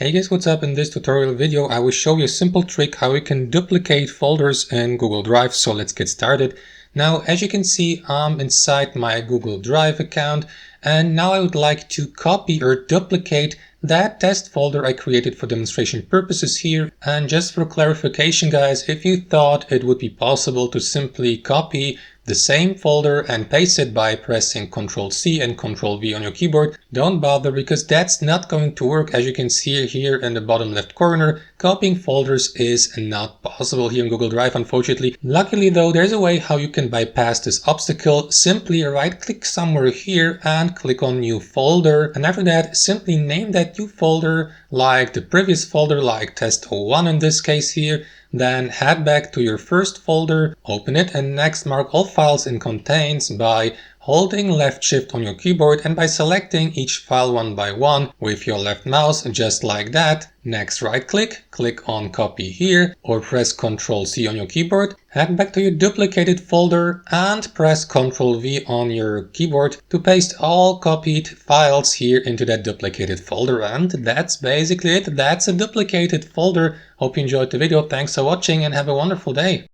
Hey guys, what's up? In this tutorial video I will show you a simple trick how we can duplicate folders in Google Drive. So let's get started. Now as you can see, I'm inside my Google Drive account, and now I would like to copy or duplicate that test folder I created for demonstration purposes here. And just for clarification guys, if you thought it would be possible to simply copy the same folder and paste it by pressing Ctrl+C and Ctrl+V on your keyboard, don't bother, because that's not going to work. As you can see here in the bottom left corner, copying folders is not possible here in Google Drive, unfortunately. Luckily though, there's a way how you can bypass this obstacle. Simply right click somewhere here and click on New Folder, and after that simply name that new folder like the previous folder, like test01 in this case here. Then head back to your first folder, open it, and next mark all files it contains by holding left shift on your keyboard and by selecting each file one by one with your left mouse, just like that. Next right click, click on copy here, or press Ctrl+C on your keyboard, head back to your duplicated folder and press Ctrl+V on your keyboard to paste all copied files here into that duplicated folder. And that's basically it. That's a duplicated folder. Hope you enjoyed the video. Thanks for watching and have a wonderful day.